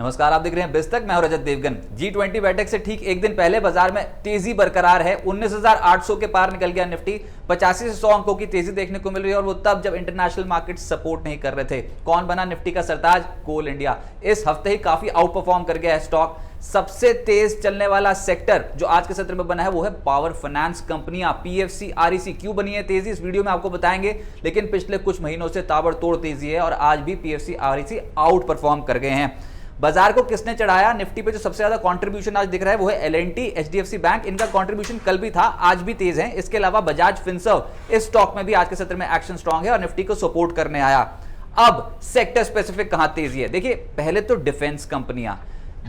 नमस्कार, आप देख रहे हैं बिस्तक। मैं हूं रजत देवगन। G20 बैठक से ठीक एक दिन पहले बाजार में तेजी बरकरार है। 19,800 के पार निकल गया निफ्टी। 85 से 100 अंकों की तेजी देखने को मिल रही है और वो तब जब इंटरनेशनल मार्केट सपोर्ट नहीं कर रहे थे। कौन बना निफ्टी का सरताज? कोल इंडिया। इस हफ्ते ही काफी आउट परफॉर्म कर गया है स्टॉक। सबसे तेज चलने वाला सेक्टर जो आज के सत्र में बना है वो है पावर फाइनेंस कंपनियां, पीएफसी, आरईसी। क्यों बनी है तेजी, इस वीडियो में आपको बताएंगे। लेकिन पिछले कुछ महीनों से ताबड़तोड़ तेजी है और आज भी पीएफसी, आरईसी आउट परफॉर्म कर गए हैं। बाजार को किसने चढ़ाया? निफ्टी पे जो सबसे ज्यादा कंट्रीब्यूशन आज दिख रहा है वो है एल&टी, एचडीएफसी बैंक। इनका कंट्रीब्यूशन कल भी था, आज भी तेज है। इसके अलावा बजाज फिनसर्व, इस स्टॉक में भी आज के सत्र में एक्शन स्ट्रांग है और निफ्टी को सपोर्ट करने आया। अब सेक्टर स्पेसिफिक कहां तेजी है, देखिए। पहले तो डिफेंस कंपनियां,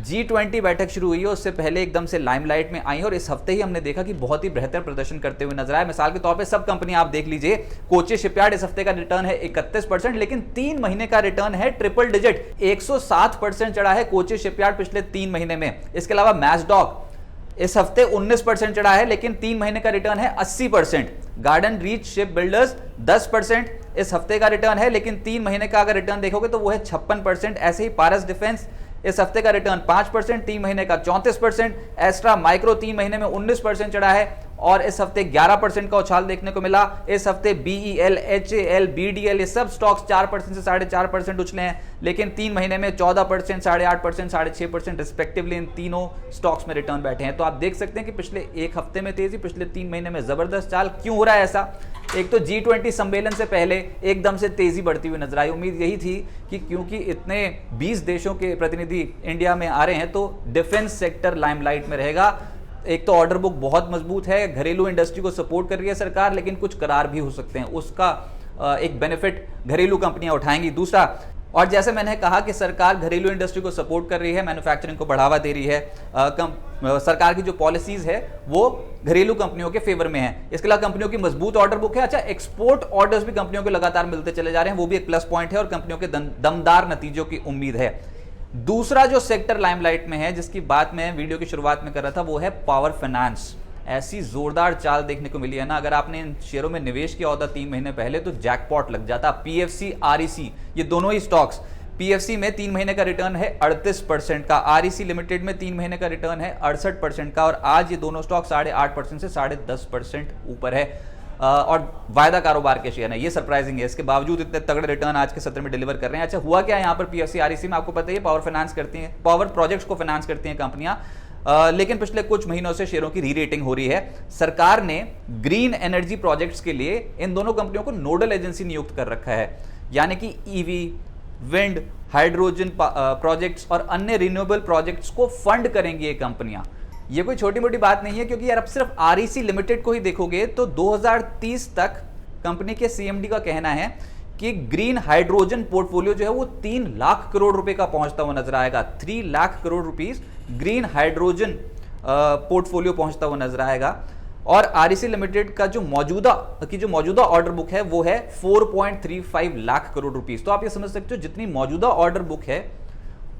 G20 बैठक शुरू हुई है उससे पहले एकदम से लाइमलाइट में आई और इस हफ्ते ही हमने देखा कि बहुत ही बेहतर प्रदर्शन करते हुए नजर आए। मिसाल के तौर पे सब कंपनी आप देख लीजिए। कोची शिपयार्ड, इस हफ्ते का रिटर्न है 31%, लेकिन 3 महीने का रिटर्न है ट्रिपल डिजिट, 107% चढ़ा है कोची शिपयार्ड पिछले 3 महीने में। इसके अलावा मैजडॉक इस हफ्ते 19% चढ़ा है, लेकिन 3 महीने का रिटर्न है 80%। गार्डन रीच शिप बिल्डर्स 10% इस हफ्ते का रिटर्न है, लेकिन 3 महीने का अगर रिटर्न देखोगे तो वो है 56%। ऐसे ही पारस डिफेंस, इस हफ्ते का रिटर्न 5%, 3 महीने का 34%। एस्ट्रा माइक्रो 3 महीने में 19% चढ़ा है और इस हफ्ते 11% का उछाल देखने को मिला। इस हफ्ते बीईएल, एचएएल, बीडीएल, ये सब स्टॉक्स 4% से 4.5% उछले हैं, लेकिन 3 महीने में 14%, 8.5%, 6.5% रिस्पेक्टिवली इन तीनों स्टॉक्स में रिटर्न बैठे हैं। तो आप देख सकते हैं कि पिछले एक हफ्ते में तेजी, पिछले 3 महीने में जबरदस्त चाल। क्यों हो रहा है ऐसा? एक तो G20 सम्मेलन से पहले एकदम से तेजी बढ़ती हुई नजर आई। उम्मीद यही थी कि क्योंकि इतने 20 देशों के प्रतिनिधि इंडिया में आ रहे हैं तो डिफेंस सेक्टर लाइमलाइट में रहेगा। एक तो ऑर्डर बुक बहुत मजबूत है, घरेलू इंडस्ट्री को सपोर्ट कर रही है सरकार, लेकिन कुछ करार भी हो सकते हैं, उसका एक बेनिफिट घरेलू कंपनियां उठाएंगी। दूसरा, और जैसे मैंने कहा कि सरकार घरेलू इंडस्ट्री को सपोर्ट कर रही है, मैन्युफैक्चरिंग को बढ़ावा दे रही है, सरकार की जो पॉलिसीज है वो घरेलू कंपनियों के फेवर में है। इसके अलावा कंपनियों की मजबूत ऑर्डर बुक है। अच्छा, एक्सपोर्ट ऑर्डर्स भी कंपनियों को लगातार मिलते चले जा रहे हैं, वो भी एक प्लस पॉइंट है और कंपनियों के दमदार नतीजों की उम्मीद है। दूसरा जो सेक्टर लाइमलाइट में है, जिसकी बात मैं वीडियो की शुरुआत में कर रहा था, वो है पावर फाइनेंस। ऐसी जोरदार चाल देखने को मिली है ना, अगर आपने इन शेयरों में निवेश किया होता 3 महीने पहले तो जैकपॉट लग जाता। पीएफसी, आरईसी, ये दोनों ही स्टॉक्स, पीएफसी में 3 महीने का रिटर्न है 38% का, आरईसी लिमिटेड में 3 महीने का रिटर्न है 68% का और आज ये दोनों स्टॉक 8.5% से 10.5% ऊपर है और वायदा कारोबार के शेयर है। ये सरप्राइजिंग है, इसके बावजूद इतने तगड़े रिटर्न आज के सत्र में डिलीवर कर रहे हैं। अच्छा, हुआ क्या है यहाँ पर? पीएफसी, आरईसी में आपको पता है पावर फाइनेंस करती हैं, पावर प्रोजेक्ट्स को फाइनेंस करती हैं कंपनियां, लेकिन पिछले कुछ महीनों से शेयरों की री रेटिंग हो रही है। सरकार ने ग्रीन एनर्जी प्रोजेक्ट्स के लिए इन दोनों कंपनियों को नोडल एजेंसी नियुक्त कर रखा है, यानी कि ईवी, विंड, हाइड्रोजन प्रोजेक्ट्स और अन्य रिन्यूएबल प्रोजेक्ट्स को फंड करेंगी ये कंपनियां। ये कोई छोटी मोटी बात नहीं है, क्योंकि यार अब सिर्फ आरईसी लिमिटेड को ही देखोगे तो 2030 तक कंपनी के सीएमडी का कहना है कि ग्रीन हाइड्रोजन पोर्टफोलियो जो है वो 3 लाख करोड़ रुपए का पहुंचता हुआ नजर आएगा। 3 lakh crore rupees green hydrogen portfolio पहुंचता हुआ नजर आएगा। और आरईसी लिमिटेड का जो मौजूदा ऑर्डर बुक है वो है 4.35 लाख करोड़ रुपीस। तो आप ये समझ सकते हो जितनी मौजूदा ऑर्डर बुक है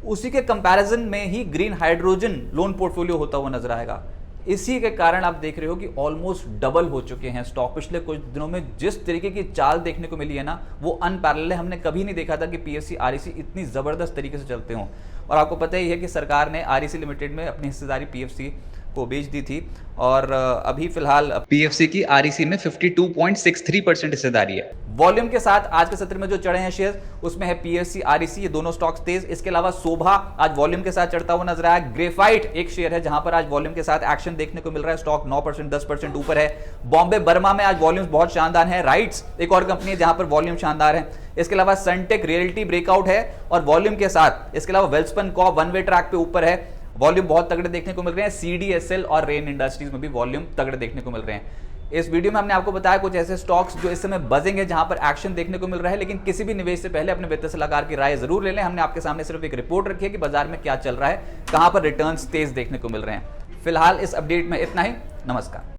उसी के कंपैरिजन में ही ग्रीन हाइड्रोजन लोन पोर्टफोलियो होता हुआ नजर आएगा। इसी के कारण आप देख रहे हो कि ऑलमोस्ट डबल हो चुके हैं स्टॉक। पिछले कुछ दिनों में जिस तरीके की चाल देखने को मिली है ना, वो अनपैरेलल है। हमने कभी नहीं देखा था कि पीएफसी, आरईसी इतनी जबरदस्त तरीके से चलते हों। और आपको पता ही है कि सरकार ने आरईसी लिमिटेड में अपनी हिस्सेदारी पीएफसी को बेच दी थी और अभी फिलहाल पीएफसी की आरईसी में 52.63% हिस्सेदारी है। वॉल्यूम के साथ आज के सत्र में जो चढ़े हैं शेयर, उसमें है पीएफसी, आरईसी, ये दोनों स्टॉक्स तेज। इसके अलावा शोभा आज वॉल्यूम के साथ चढ़ता हुआ नजर आया। ग्रेफाइट एक शेयर है जहां पर आज वॉल्यूम के साथ एक्शन देखने को मिल रहा है, स्टॉक 9%, 10% ऊपर है। बॉम्बे बर्मा में आज वॉल्यूम्स बहुत शानदार है। राइट्स एक और कंपनी है जहां पर वॉल्यूम शानदार है। इसके अलावा सनटेक रियल्टी ब्रेकआउट है और वॉल्यूम के साथ। इसके अलावा Welspun Corp one way track पे ऊपर है, वॉल्यूम बहुत तगड़े देखने को मिल रहे हैं। सीडीएसएल और रेन इंडस्ट्रीज में भी वॉल्यूम तगड़े देखने को मिल रहे हैं। इस वीडियो में हमने आपको बताया कुछ ऐसे स्टॉक्स जो इस समय बजिंग है, जहां पर एक्शन देखने को मिल रहा है, लेकिन किसी भी निवेश से पहले अपने वित्तीय सलाहकार की राय जरूर ले लें। हमने आपके सामने सिर्फ एक रिपोर्ट रखी है कि बाजार में क्या चल रहा है, कहां पर रिटर्न्स तेज देखने को मिल रहे हैं। फिलहाल इस अपडेट में इतना ही। नमस्कार।